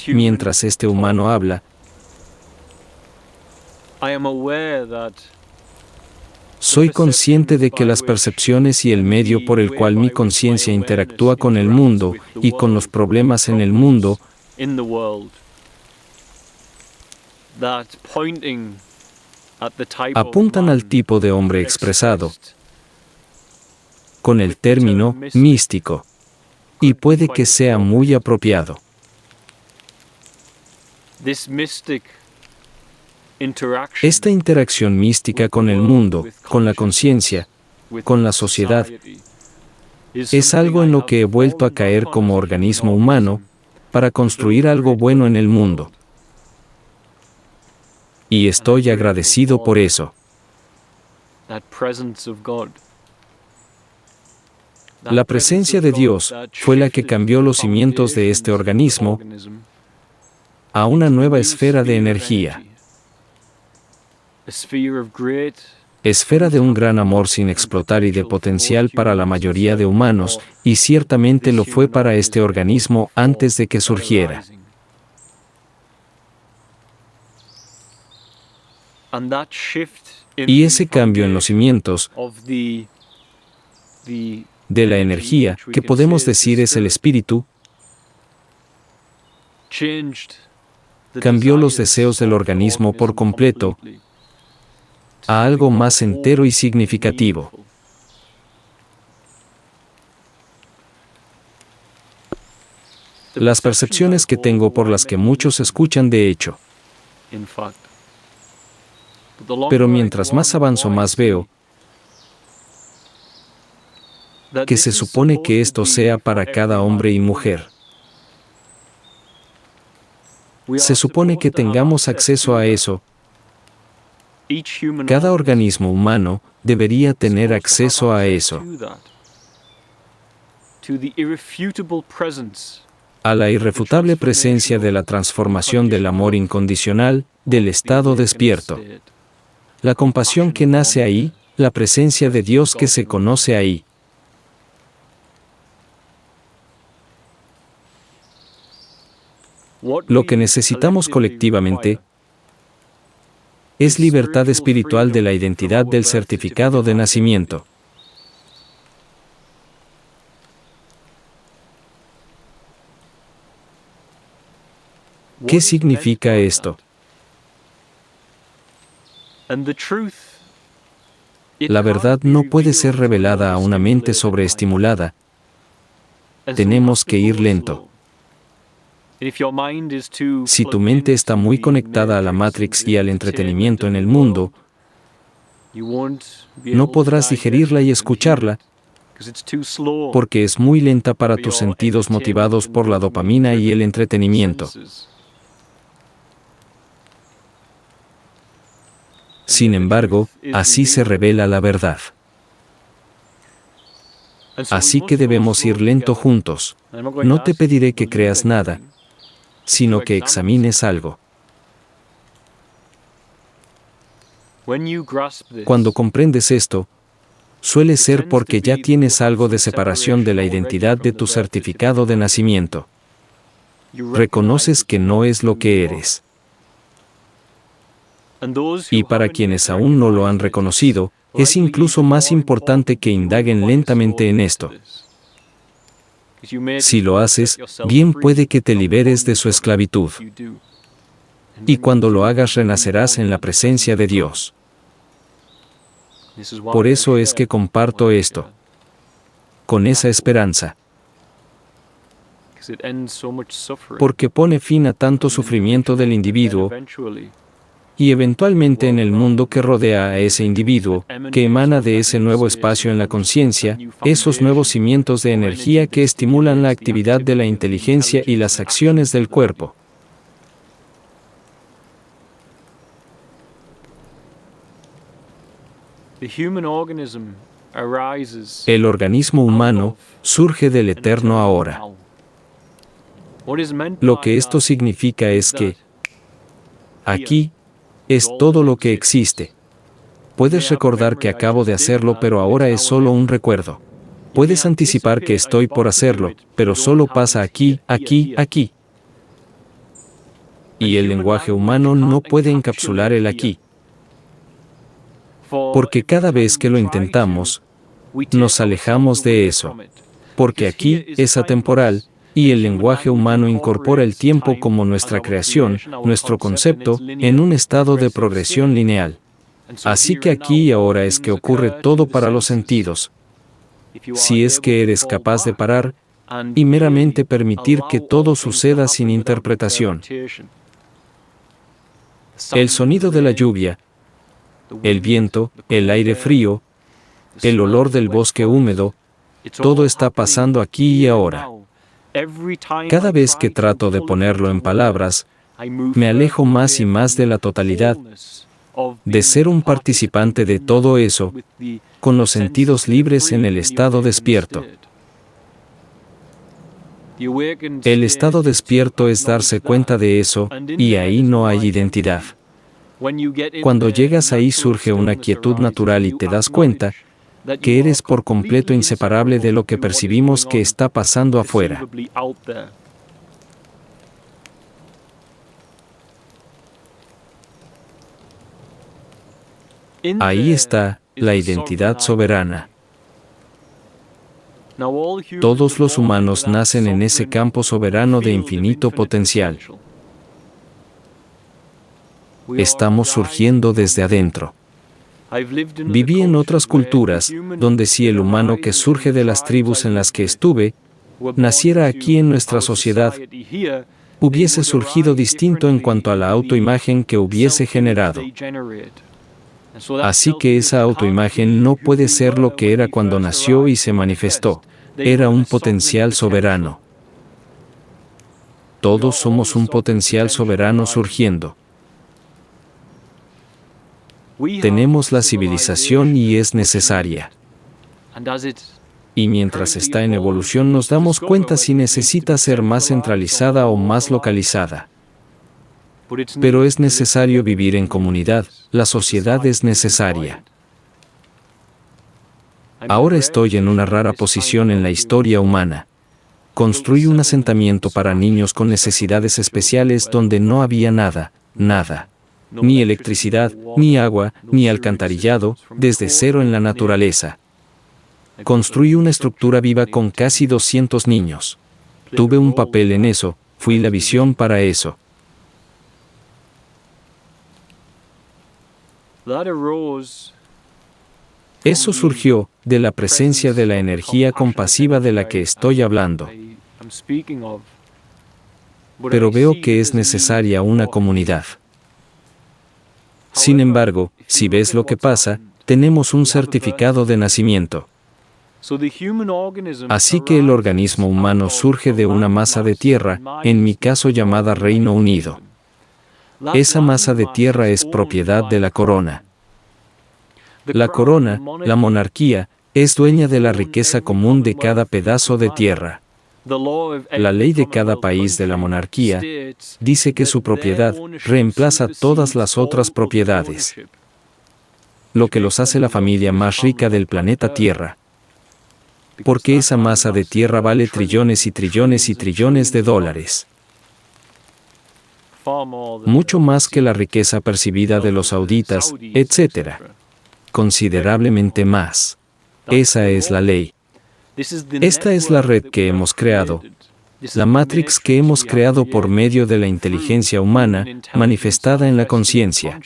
Mientras este humano habla, soy consciente de que las percepciones y el medio por el cual mi conciencia interactúa con el mundo y con los problemas en el mundo apuntan al tipo de hombre expresado con el término místico, y puede que sea muy apropiado. Esta interacción mística con el mundo, con la conciencia, con la sociedad, es algo en lo que he vuelto a caer como organismo humano para construir algo bueno en el mundo. Y estoy agradecido por eso. La presencia de Dios fue la que cambió los cimientos de este organismo a una nueva esfera de energía. Esfera de un gran amor sin explotar y de potencial para la mayoría de humanos, y ciertamente lo fue para este organismo antes de que surgiera. Y ese cambio en los cimientos de la energía, que podemos decir es el espíritu, cambió los deseos del organismo por completo a algo más entero y significativo. Las percepciones que tengo por las que muchos escuchan de hecho. Pero mientras más avanzo más veo que se supone que esto sea para cada hombre y mujer. Se supone que tengamos acceso a eso. Cada organismo humano debería tener acceso a eso. A la irrefutable presencia de la transformación del amor incondicional, del estado despierto. La compasión que nace ahí, la presencia de Dios que se conoce ahí. Lo que necesitamos colectivamente es libertad espiritual de la identidad del certificado de nacimiento. ¿Qué significa esto? La verdad no puede ser revelada a una mente sobreestimulada. Tenemos que ir lento. Si tu mente está muy conectada a la Matrix y al entretenimiento en el mundo, no podrás digerirla y escucharla, porque es muy lenta para tus sentidos motivados por la dopamina y el entretenimiento. Sin embargo, así se revela la verdad. Así que debemos ir lento juntos. No te pediré que creas nada, sino que examines algo. Cuando comprendes esto, suele ser porque ya tienes algo de separación de la identidad de tu certificado de nacimiento. Reconoces que no es lo que eres. Y para quienes aún no lo han reconocido, es incluso más importante que indaguen lentamente en esto. Si lo haces, bien puede que te liberes de su esclavitud. Y cuando lo hagas renacerás en la presencia de Dios. Por eso es que comparto esto. Con esa esperanza. Porque pone fin a tanto sufrimiento del individuo y eventualmente en el mundo que rodea a ese individuo, que emana de ese nuevo espacio en la conciencia, esos nuevos cimientos de energía que estimulan la actividad de la inteligencia y las acciones del cuerpo. El organismo humano surge del eterno ahora. Lo que esto significa es que aquí es todo lo que existe. Puedes recordar que acabo de hacerlo, pero ahora es solo un recuerdo. Puedes anticipar que estoy por hacerlo, pero solo pasa aquí, aquí, aquí. y el lenguaje humano no puede encapsular el aquí. Porque cada vez que lo intentamos, nos alejamos de eso. Porque aquí es atemporal, y el lenguaje humano incorpora el tiempo como nuestra creación, nuestro concepto, en un estado de progresión lineal. Así que aquí y ahora es que ocurre todo para los sentidos. Si es que eres capaz de parar y meramente permitir que todo suceda sin interpretación. El sonido de la lluvia, el viento, el aire frío, el olor del bosque húmedo, todo está pasando aquí y ahora. Cada vez que trato de ponerlo en palabras, me alejo más y más de la totalidad, de ser un participante de todo eso, con los sentidos libres en el estado despierto. El estado despierto es darse cuenta de eso, y ahí no hay identidad. Cuando llegas ahí surge una quietud natural y te das cuenta que eres por completo inseparable de lo que percibimos que está pasando afuera. Ahí está la identidad soberana. Todos los humanos nacen en ese campo soberano de infinito potencial. Estamos surgiendo desde adentro. Viví en otras culturas, donde si el humano que surge de las tribus en las que estuve, naciera aquí en nuestra sociedad, hubiese surgido distinto en cuanto a la autoimagen que hubiese generado. Así que esa autoimagen no puede ser lo que era cuando nació y se manifestó. Era un potencial soberano. Todos somos un potencial soberano surgiendo. Tenemos la civilización y es necesaria. Y mientras está en evolución nos damos cuenta si necesita ser más centralizada o más localizada. Pero es necesario vivir en comunidad, la sociedad es necesaria. Ahora estoy en una rara posición en la historia humana. Construí un asentamiento para niños con necesidades especiales donde no había nada, nada. Ni electricidad, ni agua, ni alcantarillado, desde cero en la naturaleza. Construí una estructura viva con casi 200 niños. Tuve un papel en eso, fui la visión para eso. Eso surgió de la presencia de la energía compasiva de la que estoy hablando. Pero veo que es necesaria una comunidad. Sin embargo, si ves lo que pasa, tenemos un certificado de nacimiento. Así que el organismo humano surge de una masa de tierra, en mi caso llamada Reino Unido. Esa masa de tierra es propiedad de la corona. La corona, la monarquía, es dueña de la riqueza común de cada pedazo de tierra. La ley de cada país de la monarquía dice que su propiedad reemplaza todas las otras propiedades, lo que los hace la familia más rica del planeta Tierra. Porque esa masa de tierra vale trillones y trillones y trillones de dólares. Mucho más que la riqueza percibida de los sauditas, etc. Considerablemente más. Esa es la ley. Esta es la red que hemos creado, la Matrix que hemos creado por medio de la inteligencia humana, manifestada en la conciencia.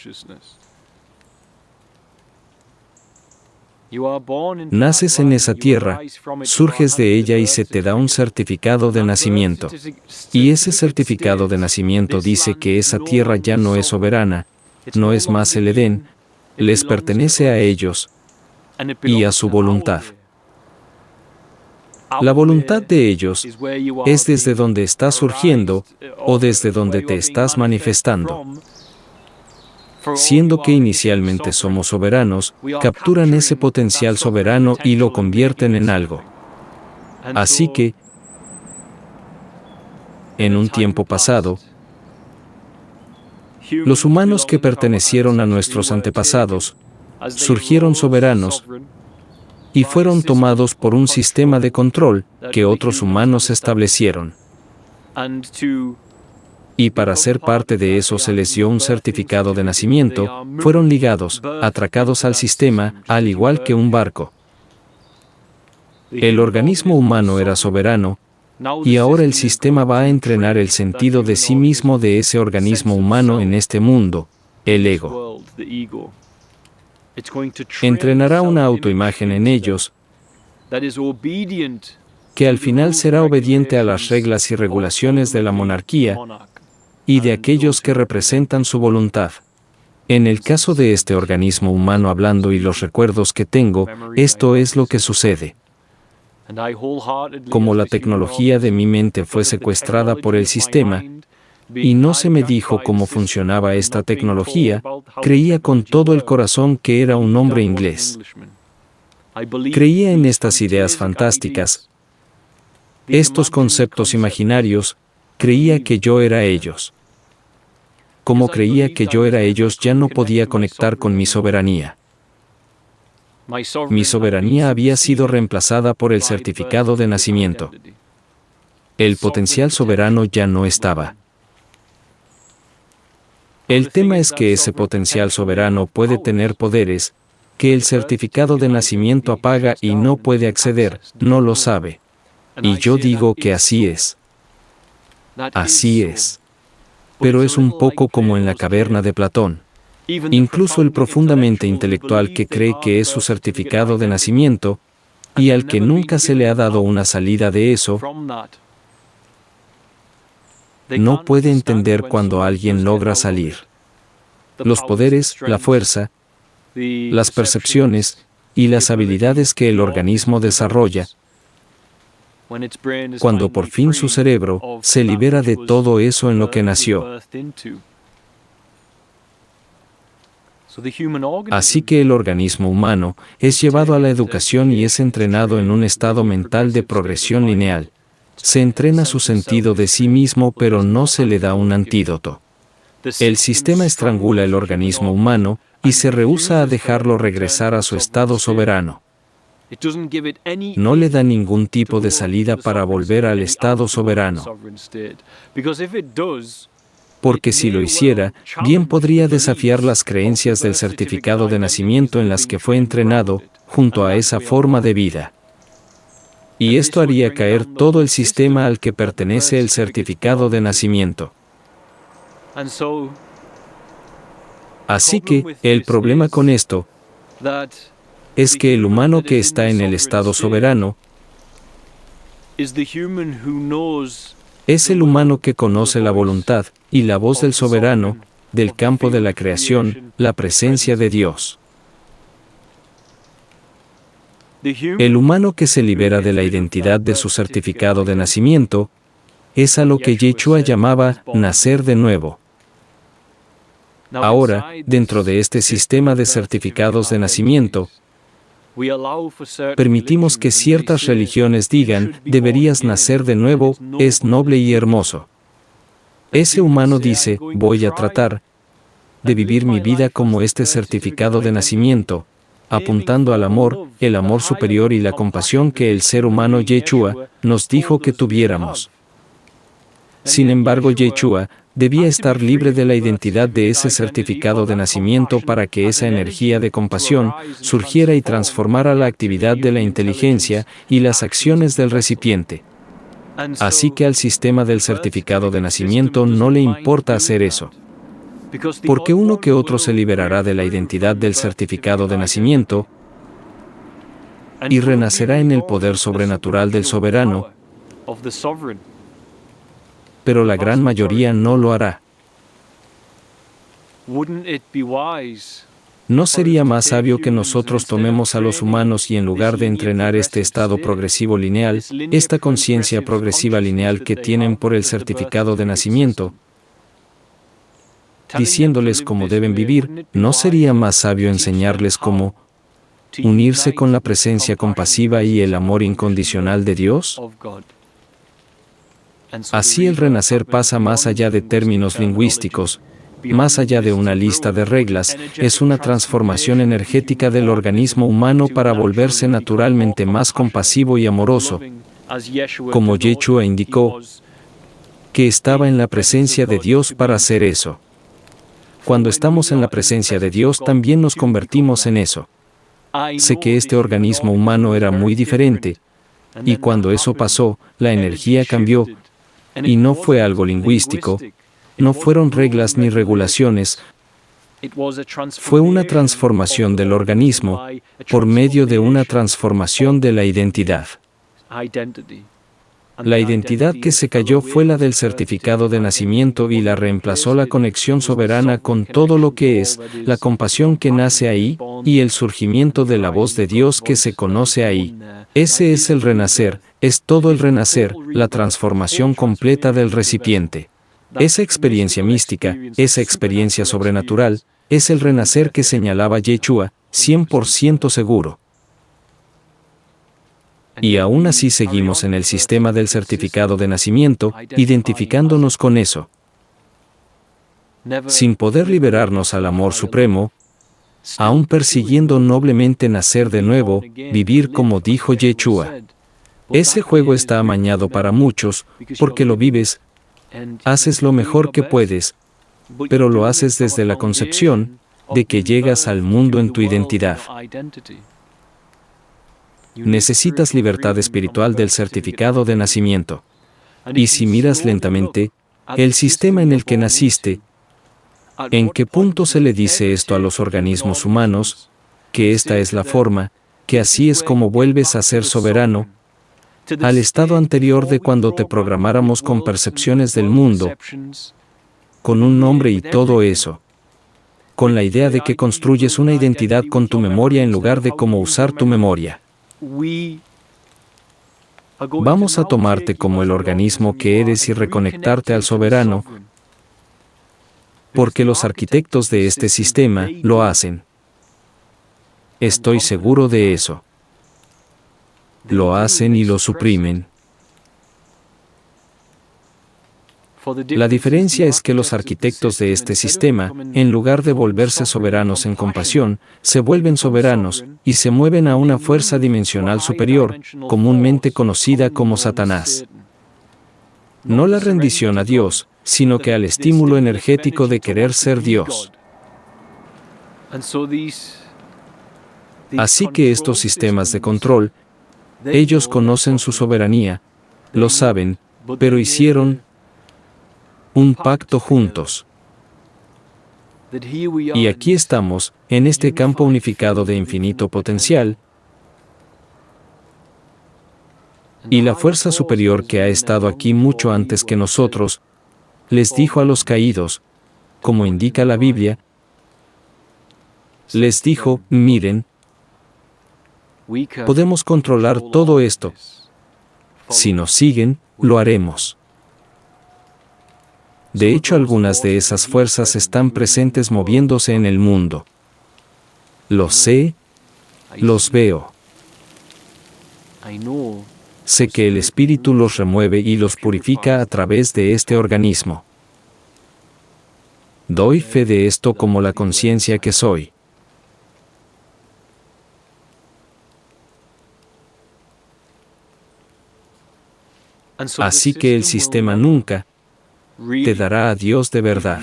Naces en esa tierra, surges de ella y se te da un certificado de nacimiento. Y ese certificado de nacimiento dice que esa tierra ya no es soberana, no es más el Edén, les pertenece a ellos y a su voluntad. La voluntad de ellos es desde donde estás surgiendo o desde donde te estás manifestando. Siendo que inicialmente somos soberanos, capturan ese potencial soberano y lo convierten en algo. Así que, en un tiempo pasado, los humanos que pertenecieron a nuestros antepasados surgieron soberanos y fueron tomados por un sistema de control que otros humanos establecieron. Y para ser parte de eso se les dio un certificado de nacimiento, fueron ligados, atracados al sistema, al igual que un barco. El organismo humano era soberano, y ahora el sistema va a entrenar el sentido de sí mismo de ese organismo humano en este mundo, el ego. Entrenará una autoimagen en ellos, que al final será obediente a las reglas y regulaciones de la monarquía y de aquellos que representan su voluntad. En el caso de este organismo humano hablando y los recuerdos que tengo, esto es lo que sucede. Como la tecnología de mi mente fue secuestrada por el sistema, y no se me dijo cómo funcionaba esta tecnología, creía con todo el corazón que era un hombre inglés. Creía en estas ideas fantásticas, estos conceptos imaginarios, creía que yo era ellos. Como creía que yo era ellos, ya no podía conectar con mi soberanía. Mi soberanía había sido reemplazada por el certificado de nacimiento. El potencial soberano ya no estaba. El tema es que ese potencial soberano puede tener poderes, que el certificado de nacimiento apaga y no puede acceder, no lo sabe. Y yo digo que así es. Así es. Pero es un poco como en la caverna de Platón. Incluso el profundamente intelectual que cree que es su certificado de nacimiento, y al que nunca se le ha dado una salida de eso, no puede entender cuando alguien logra salir. Los poderes, la fuerza, las percepciones y las habilidades que el organismo desarrolla, cuando por fin su cerebro se libera de todo eso en lo que nació. Así que el organismo humano es llevado a la educación y es entrenado en un estado mental de progresión lineal. Se entrena su sentido de sí mismo, pero no se le da un antídoto. El sistema estrangula el organismo humano y se rehúsa a dejarlo regresar a su estado soberano. No le da ningún tipo de salida para volver al estado soberano. Porque si lo hiciera, bien podría desafiar las creencias del certificado de nacimiento en las que fue entrenado, junto a esa forma de vida. Y esto haría caer todo el sistema al que pertenece el certificado de nacimiento. Así que, el problema con esto es que el humano que está en el estado soberano es el humano que conoce la voluntad y la voz del soberano, del campo de la creación, la presencia de Dios. El humano que se libera de la identidad de su certificado de nacimiento es a lo que Yeshua llamaba nacer de nuevo. Ahora, dentro de este sistema de certificados de nacimiento, permitimos que ciertas religiones digan, deberías nacer de nuevo, es noble y hermoso. Ese humano dice, voy a tratar de vivir mi vida como este certificado de nacimiento, apuntando al amor, el amor superior y la compasión que el ser humano Yeshua nos dijo que tuviéramos. Sin embargo, Yeshua debía estar libre de la identidad de ese certificado de nacimiento para que esa energía de compasión surgiera y transformara la actividad de la inteligencia y las acciones del recipiente. Así que al sistema del certificado de nacimiento no le importa hacer eso. Porque uno que otro se liberará de la identidad del certificado de nacimiento y renacerá en el poder sobrenatural del soberano, pero la gran mayoría no lo hará. ¿No sería más sabio que nosotros tomemos a los humanos y en lugar de entrenar este estado progresivo lineal, esta conciencia progresiva lineal que tienen por el certificado de nacimiento, diciéndoles cómo deben vivir, ¿no sería más sabio enseñarles cómo unirse con la presencia compasiva y el amor incondicional de Dios? Así el renacer pasa más allá de términos lingüísticos, más allá de una lista de reglas, es una transformación energética del organismo humano para volverse naturalmente más compasivo y amoroso, como Yeshua indicó, que estaba en la presencia de Dios para hacer eso. Cuando estamos en la presencia de Dios también nos convertimos en eso. Sé que este organismo humano era muy diferente, y cuando eso pasó, la energía cambió, y no fue algo lingüístico, no fueron reglas ni regulaciones, fue una transformación del organismo por medio de una transformación de la identidad. La identidad que se cayó fue la del certificado de nacimiento y la reemplazó la conexión soberana con todo lo que es, la compasión que nace ahí, y el surgimiento de la voz de Dios que se conoce ahí. Ese es el renacer, es todo el renacer, la transformación completa del recipiente. Esa experiencia mística, esa experiencia sobrenatural, es el renacer que señalaba Yeshua, 100% seguro. Y aún así seguimos en el sistema del certificado de nacimiento, identificándonos con eso. Sin poder liberarnos al amor supremo, aún persiguiendo noblemente nacer de nuevo, vivir como dijo Yeshua. Ese juego está amañado para muchos, porque lo vives, haces lo mejor que puedes, pero lo haces desde la concepción de que llegas al mundo en tu identidad. Necesitas libertad espiritual del certificado de nacimiento. Y si miras lentamente, el sistema en el que naciste, ¿en qué punto se le dice esto a los organismos humanos? Que esta es la forma, que así es como vuelves a ser soberano, al estado anterior de cuando te programáramos con percepciones del mundo, con un nombre y todo eso, con la idea de que construyes una identidad con tu memoria en lugar de cómo usar tu memoria. Vamos a tomarte como el organismo que eres y reconectarte al soberano, porque los arquitectos de este sistema lo hacen. Estoy seguro de eso. Lo hacen y lo suprimen. La diferencia es que los arquitectos de este sistema, en lugar de volverse soberanos en compasión, se vuelven soberanos y se mueven a una fuerza dimensional superior, comúnmente conocida como Satanás. No la rendición a Dios, sino que al estímulo energético de querer ser Dios. Así que estos sistemas de control, ellos conocen su soberanía, lo saben, pero hicieron un pacto juntos. Y aquí estamos, en este campo unificado de infinito potencial, y la fuerza superior que ha estado aquí mucho antes que nosotros, les dijo a los caídos, como indica la Biblia, les dijo, miren, podemos controlar todo esto. Si nos siguen, lo haremos. De hecho, algunas de esas fuerzas están presentes moviéndose en el mundo. Los sé, los veo. Sé que el Espíritu los remueve y los purifica a través de este organismo. Doy fe de esto como la conciencia que soy. Así que el sistema nunca te dará a Dios de verdad.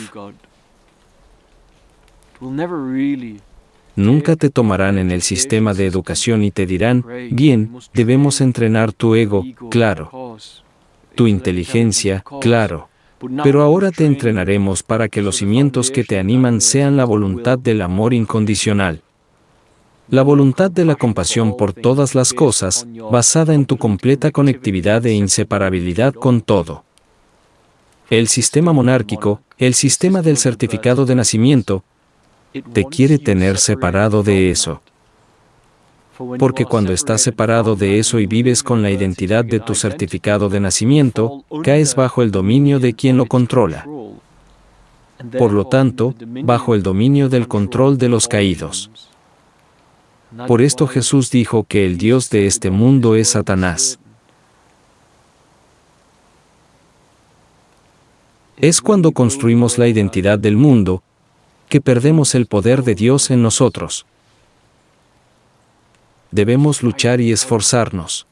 Nunca te tomarán en el sistema de educación y te dirán, bien, debemos entrenar tu ego, claro. Tu inteligencia, claro. Pero ahora te entrenaremos para que los cimientos que te animan sean la voluntad del amor incondicional. La voluntad de la compasión por todas las cosas, basada en tu completa conectividad e inseparabilidad con todo. El sistema monárquico, el sistema del certificado de nacimiento, te quiere tener separado de eso. Porque cuando estás separado de eso y vives con la identidad de tu certificado de nacimiento, caes bajo el dominio de quien lo controla. Por lo tanto, bajo el dominio del control de los caídos. Por esto Jesús dijo que el Dios de este mundo es Satanás. Es cuando construimos la identidad del mundo, que perdemos el poder de Dios en nosotros. Debemos luchar y esforzarnos.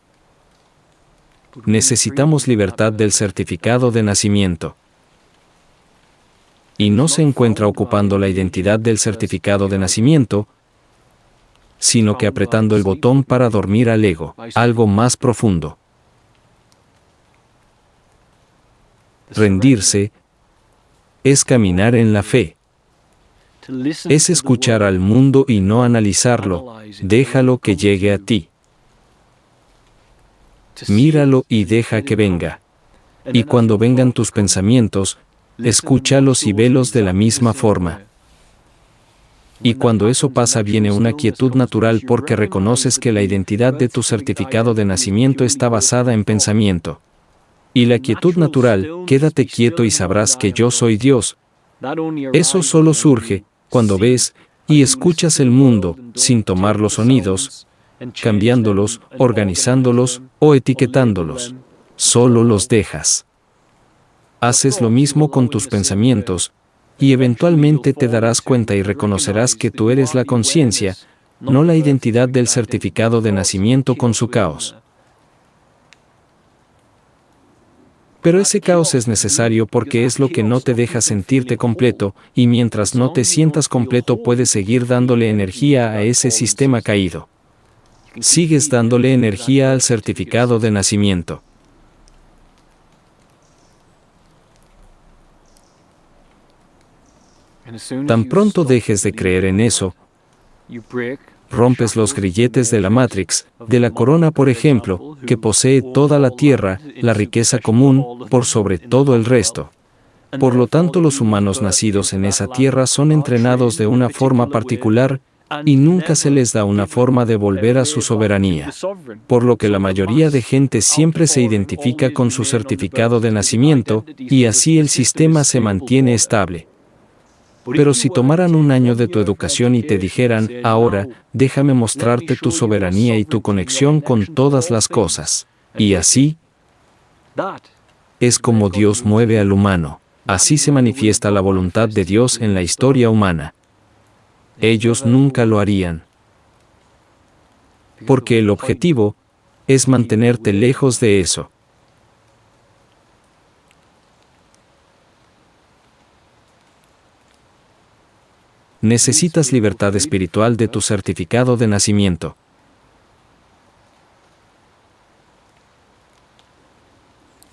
Necesitamos libertad del certificado de nacimiento. Y no se encuentra ocupando la identidad del certificado de nacimiento, sino que apretando el botón para dormir al ego, algo más profundo. Rendirse es caminar en la fe. Es escuchar al mundo y no analizarlo, déjalo que llegue a ti. Míralo y deja que venga. Y cuando vengan tus pensamientos, escúchalos y velos de la misma forma. Y cuando eso pasa viene una quietud natural porque reconoces que la identidad de tu certificado de nacimiento está basada en pensamiento. Y la quietud natural, quédate quieto y sabrás que yo soy Dios. Eso solo surge cuando ves y escuchas el mundo sin tomar los sonidos, cambiándolos, organizándolos o etiquetándolos. Solo los dejas. Haces lo mismo con tus pensamientos, y eventualmente te darás cuenta y reconocerás que tú eres la conciencia, no la identidad del certificado de nacimiento con su caos. Pero ese caos es necesario porque es lo que no te deja sentirte completo, y mientras no te sientas completo puedes seguir dándole energía a ese sistema caído. Sigues dándole energía al certificado de nacimiento. Tan pronto dejes de creer en eso, rompes los grilletes de la Matrix, de la corona por ejemplo, que posee toda la tierra, la riqueza común, por sobre todo el resto. Por lo tanto, los humanos nacidos en esa tierra son entrenados de una forma particular, y nunca se les da una forma de volver a su soberanía. Por lo que la mayoría de gente siempre se identifica con su certificado de nacimiento, y así el sistema se mantiene estable. Pero si tomaran un año de tu educación y te dijeran, ahora, déjame mostrarte tu soberanía y tu conexión con todas las cosas. Y así, es como Dios mueve al humano. Así se manifiesta la voluntad de Dios en la historia humana. Ellos nunca lo harían. Porque el objetivo es mantenerte lejos de eso. Necesitas libertad espiritual de tu certificado de nacimiento.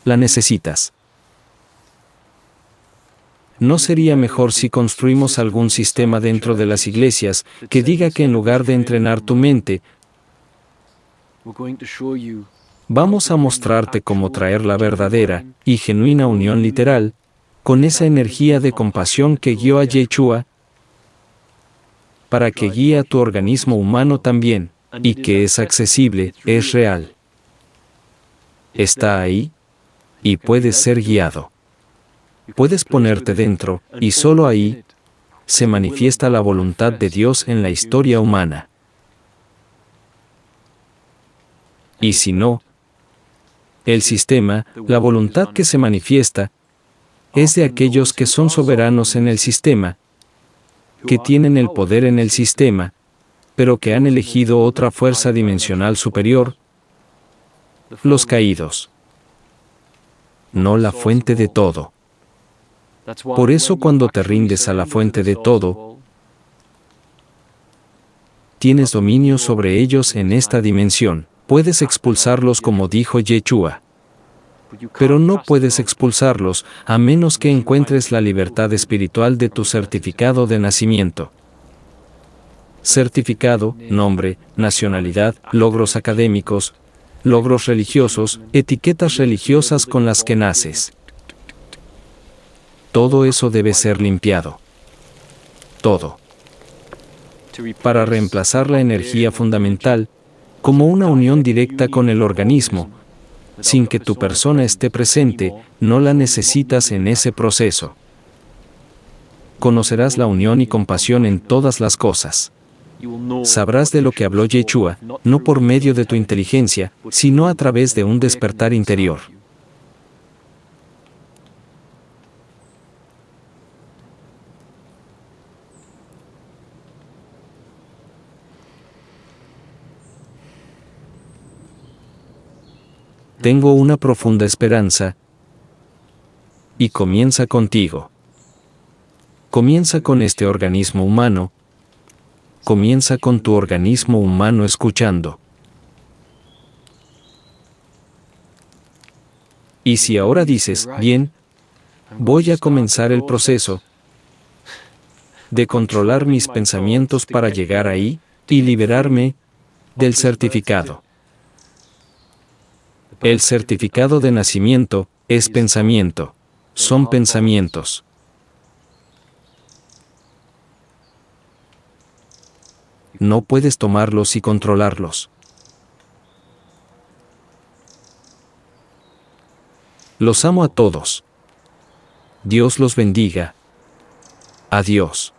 La necesitas. ¿No sería mejor si construimos algún sistema dentro de las iglesias que diga que en lugar de entrenar tu mente, vamos a mostrarte cómo traer la verdadera y genuina unión literal, con esa energía de compasión que guió a Yeshua, para que guíe a tu organismo humano también, y que es accesible, es real. Está ahí, y puedes ser guiado. Puedes ponerte dentro, y solo ahí se manifiesta la voluntad de Dios en la historia humana. Y si no, el sistema, la voluntad que se manifiesta, es de aquellos que son soberanos en el sistema, que tienen el poder en el sistema, pero que han elegido otra fuerza dimensional superior, los caídos, no la fuente de todo. Por eso cuando te rindes a la fuente de todo, tienes dominio sobre ellos en esta dimensión. Puedes expulsarlos como dijo Yeshua. Pero no puedes expulsarlos a menos que encuentres la libertad espiritual de tu certificado de nacimiento. Certificado, nombre, nacionalidad, logros académicos, logros religiosos, etiquetas religiosas con las que naces. Todo eso debe ser limpiado. Todo. Para reemplazar la energía fundamental, como una unión directa con el organismo, sin que tu persona esté presente, no la necesitas en ese proceso. Conocerás la unión y compasión en todas las cosas. Sabrás de lo que habló Yeshua, no por medio de tu inteligencia, sino a través de un despertar interior. Tengo una profunda esperanza. Y comienza contigo. Comienza con este organismo humano. Comienza con tu organismo humano escuchando. Y si ahora dices, bien, voy a comenzar el proceso de controlar mis pensamientos para llegar ahí y liberarme del certificado. El certificado de nacimiento es pensamiento. Son pensamientos. No puedes tomarlos y controlarlos. Los amo a todos. Dios los bendiga. Adiós.